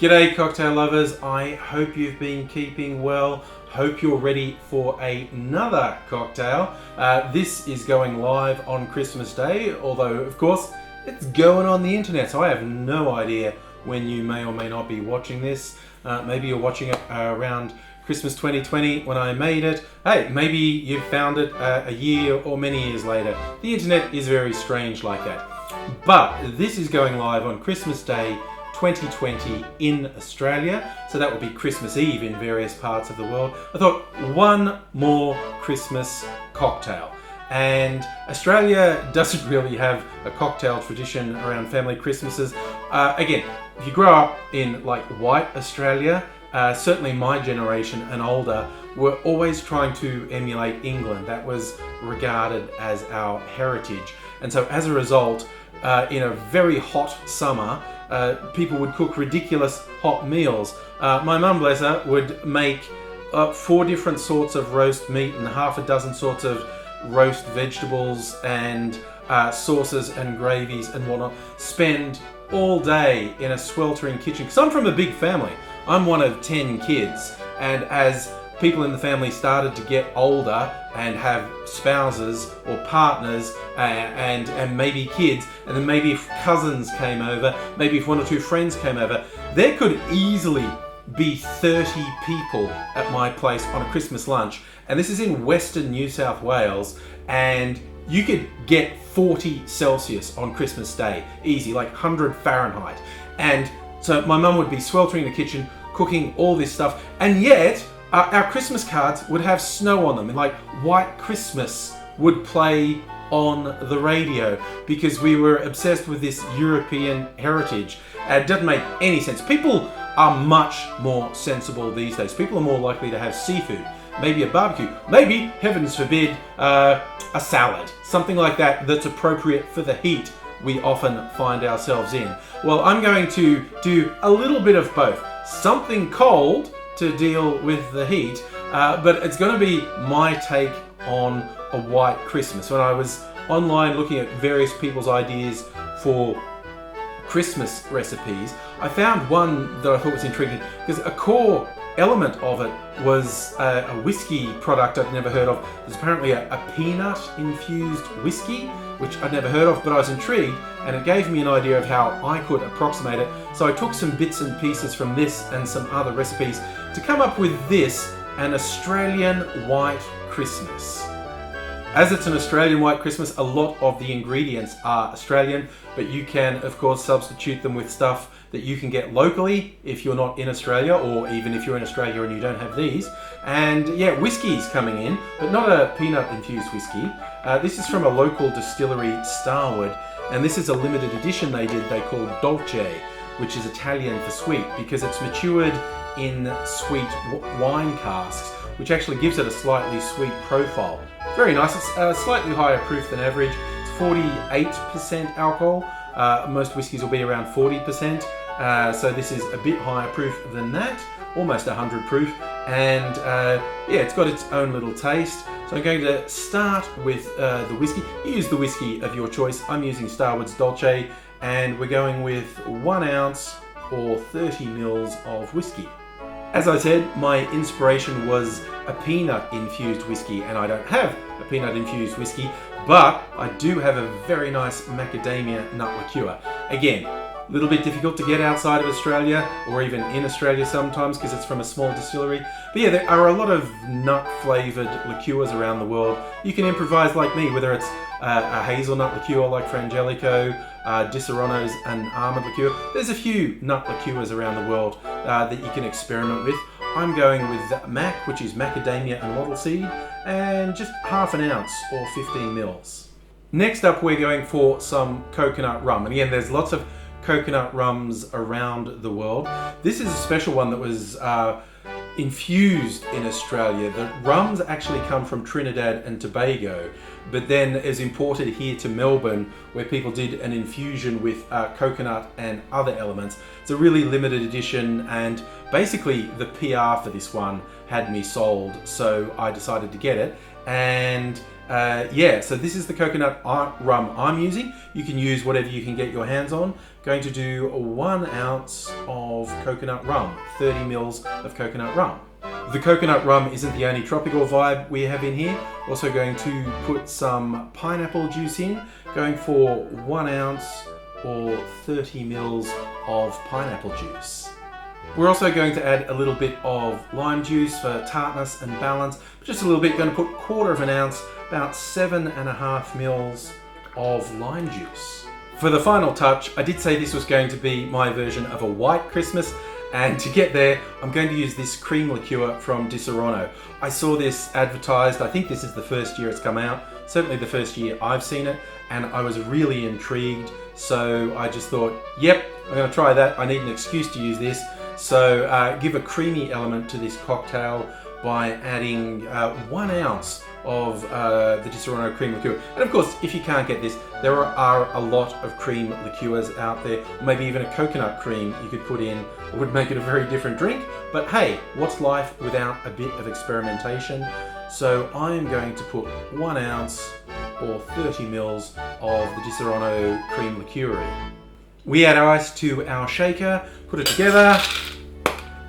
G'day cocktail lovers, I hope you've been keeping well. Hope you're ready for another cocktail. This is going live on Christmas Day, although of course it's going on the internet, so I have no idea when you may or may not be watching this. Maybe you're watching it around Christmas 2020 when I made it. Hey, maybe you found it a year or many years later. The internet is very strange like that. But this is going live on Christmas Day 2020 in Australia, so that will be Christmas Eve in various parts of the world. I thought one more Christmas cocktail. And Australia doesn't really have a cocktail tradition around family Christmases. Again, if you grow up in like white Australia, certainly my generation and older were always trying to emulate England. That was regarded as our heritage. And so as a result, in a very hot summer, people would cook ridiculous hot meals. My mum, bless her, would make 4 different sorts of roast meat and half a dozen sorts of roast vegetables and sauces and gravies and whatnot. Spend all day in a sweltering kitchen. Because I'm from a big family. I'm one of 10 kids. And as people in the family started to get older and have spouses or partners and maybe kids, and then maybe if cousins came over, maybe if 1 or 2 friends came over, there could easily be 30 people at my place on a Christmas lunch. And this is in Western New South Wales, and you could get 40 Celsius on Christmas Day, easy, like 100 Fahrenheit. And so my mum would be sweltering in the kitchen, cooking all this stuff, and yet our Christmas cards would have snow on them, and like White Christmas would play on the radio because we were obsessed with this European heritage. It doesn't make any sense. People are much more sensible these days. People are more likely to have seafood, maybe a barbecue, maybe, heavens forbid, a salad, something like that that's appropriate for the heat we often find ourselves in. Well, I'm going to do a little bit of both. Something cold to deal with the heat, but it's going to be my take on a white Christmas. When I was online looking at various people's ideas for Christmas recipes, I found one that I thought was intriguing because a core element of it was a whiskey product I'd never heard of. There's apparently a peanut infused whiskey, which I'd never heard of, but I was intrigued and it gave me an idea of how I could approximate it. So I took some bits and pieces from this and some other recipes to come up with this, an Australian white Christmas. As it's an Australian white Christmas, a lot of the ingredients are Australian, but you can of course substitute them with stuff that you can get locally if you're not in Australia, or even if you're in Australia and you don't have these. And yeah, whiskey's coming in, but not a peanut infused whiskey. This is from a local distillery, Starwood, and this is a limited edition they call Dolce, which is Italian for sweet, because it's matured in sweet wine casks, which actually gives it a slightly sweet profile. Very nice. It's slightly higher proof than average. It's 48% alcohol. Most whiskies will be around 40%. So this is a bit higher proof than that, almost 100 proof. And yeah, it's got its own little taste. So I'm going to start with the whiskey. Use the whiskey of your choice. I'm using Starwood's Dolce, and we're going with 1 ounce or 30 mils of whiskey. As I said, my inspiration was a peanut-infused whiskey, and I don't have a peanut-infused whiskey, but I do have a very nice macadamia nut liqueur. Again, a little bit difficult to get outside of Australia, or even in Australia sometimes, because it's from a small distillery. But yeah, there are a lot of nut-flavoured liqueurs around the world. You can improvise like me, whether it's a hazelnut liqueur like Frangelico, Disaronno's and almond liqueur. There's a few nut liqueurs around the world that you can experiment with. I'm going with Mac, which is macadamia and wattle seed, and just half an ounce or 15 mils. Next up, we're going for some coconut rum. And again, there's lots of coconut rums around the world. This is a special one that was infused in Australia. The rums actually come from Trinidad and Tobago, but then is imported here to Melbourne, where people did an infusion with coconut and other elements. It's a really limited edition, and basically the PR for this one had me sold, so I decided to get it. And yeah, so this is the coconut rum I'm using. You can use whatever you can get your hands on. Going to do 1 ounce of coconut rum, 30 mils of coconut rum. The coconut rum isn't the only tropical vibe we have in here. Also going to put some pineapple juice in, going for 1 ounce or 30 mils of pineapple juice. We're also going to add a little bit of lime juice for tartness and balance. Just a little bit, going to put 1/4 ounce, about 7.5 mils of lime juice. For the final touch, I did say this was going to be my version of a white Christmas, and to get there, I'm going to use this cream liqueur from Di Serono. I saw this advertised, I think this is the first year it's come out, certainly the first year I've seen it, and I was really intrigued, so I just thought, yep, I'm going to try that. I need an excuse to use this. So give a creamy element to this cocktail by adding 1 ounce of the Di Serono cream liqueur. And of course, if you can't get this, there are a lot of cream liqueurs out there. Maybe even a coconut cream you could put in. It would make it a very different drink. But hey, what's life without a bit of experimentation? So I'm going to put 1 ounce or 30 mils of the Di Serono cream liqueur in. We add ice to our shaker, put it together,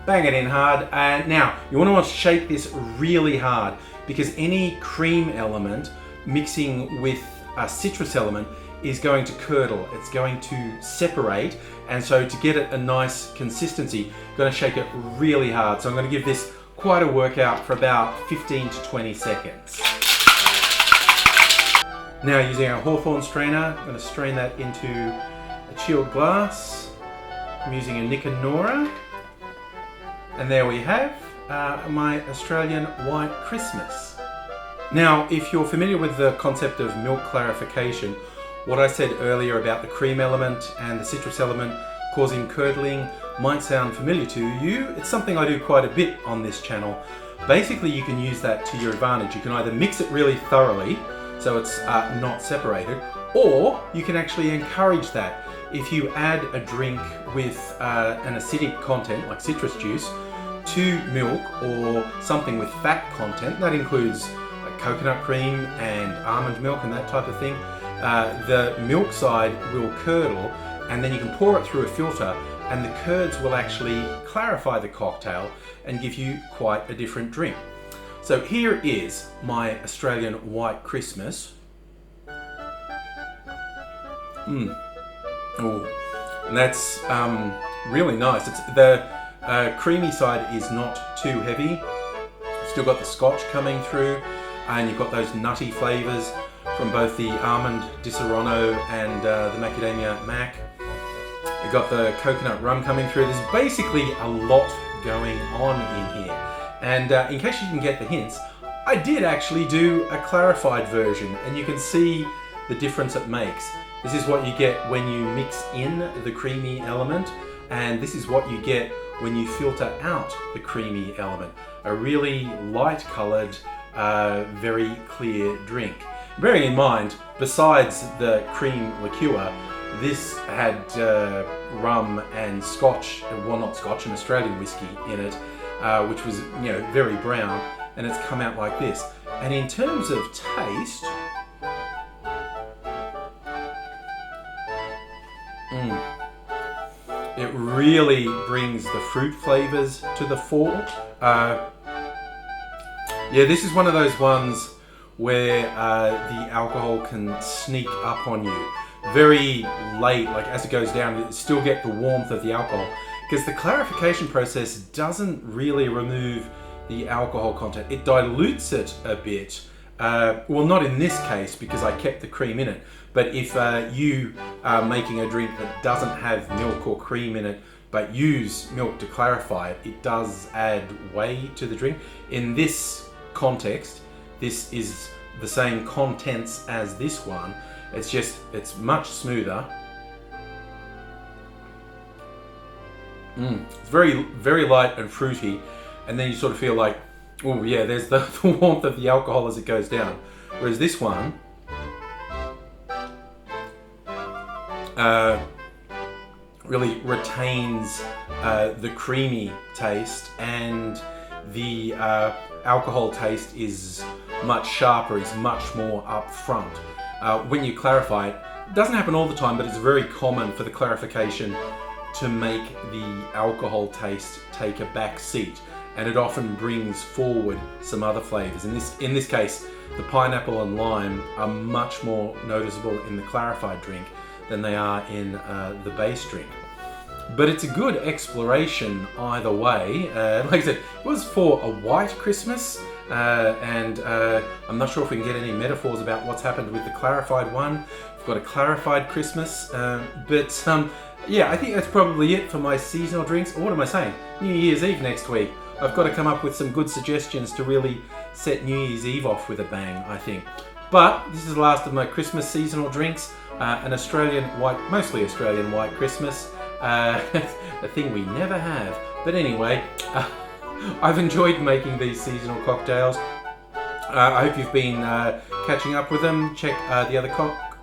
bang it in hard. And now you want to shake this really hard, because any cream element mixing with a citrus element is going to curdle. It's going to separate, and so to get it a nice consistency, you're going to shake it really hard. So I'm going to give this quite a workout for about 15 to 20 seconds. Now using our Hawthorn strainer, I'm going to strain that into a chilled glass. I'm using a Nick and Nora, and there we have my Australian White Christmas. Now, if you're familiar with the concept of milk clarification, what I said earlier about the cream element and the citrus element causing curdling might sound familiar to you. It's something I do quite a bit on this channel. Basically, you can use that to your advantage. You can either mix it really thoroughly so it's not separated, or you can actually encourage that. If you add a drink with an acidic content like citrus juice to milk, or something with fat content, that includes coconut cream and almond milk and that type of thing, the milk side will curdle, and then you can pour it through a filter, and the curds will actually clarify the cocktail and give you quite a different drink. So here is my Australian White Christmas. Oh, and that's really nice. It's the creamy side is not too heavy. Still got the scotch coming through, and you've got those nutty flavors from both the almond Di Serono and the macadamia mac. You've got the coconut rum coming through. There's basically a lot going on in here. And in case you didn't get the hints, I did actually do a clarified version, and you can see the difference it makes. This is what you get when you mix in the creamy element, and this is what you get when you filter out the creamy element. A really light coloured, very clear drink. Bearing in mind, besides the cream liqueur, this had rum and scotch, well not scotch, an Australian whiskey in it, which was, you know, very brown, and it's come out like this. And in terms of taste, it really brings the fruit flavors to the fore. Yeah, this is one of those ones where the alcohol can sneak up on you. Very late, like as it goes down, you still get the warmth of the alcohol, because the clarification process doesn't really remove the alcohol content. It dilutes it a bit. Well, not in this case, because I kept the cream in it. But if you are making a drink that doesn't have milk or cream in it, but use milk to clarify it, it does add whey to the drink. In this context, this is the same contents as this one. It's just, it's much smoother. It's very, very light and fruity. And then you sort of feel like, oh yeah, there's the warmth of the alcohol as it goes down. Whereas this one, really retains the creamy taste, and the alcohol taste is much sharper, is much more upfront. When you clarify it, it doesn't happen all the time, but it's very common for the clarification to make the alcohol taste take a back seat, and it often brings forward some other flavors. In this case, the pineapple and lime are much more noticeable in the clarified drink than they are in the base drink. But it's a good exploration either way. Like I said, it was for a white Christmas, and I'm not sure if we can get any metaphors about what's happened with the clarified one. We've got a clarified Christmas, but yeah, I think that's probably it for my seasonal drinks. Or what am I saying? New Year's Eve next week. I've got to come up with some good suggestions to really set New Year's Eve off with a bang, I think. But this is the last of my Christmas seasonal drinks. An Australian white, mostly Australian white Christmas. A thing we never have. But anyway, I've enjoyed making these seasonal cocktails. I hope you've been catching up with them. Check the other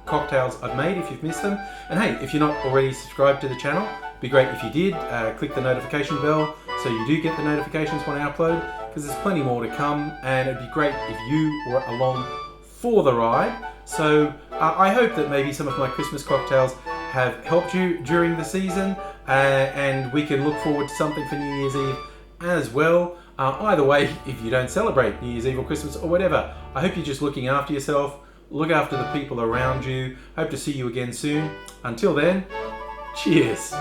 cocktails I've made if you've missed them. And hey, if you're not already subscribed to the channel, it'd be great if you did. Click the notification bell so you do get the notifications when I upload, because there's plenty more to come, and it'd be great if you were along for the ride. So I hope that maybe some of my Christmas cocktails have helped you during the season, and we can look forward to something for New Year's Eve as well. Either way, if you don't celebrate New Year's Eve or Christmas or whatever, I hope you're just looking after yourself, look after the people around you. Hope to see you again soon. Until then, cheers.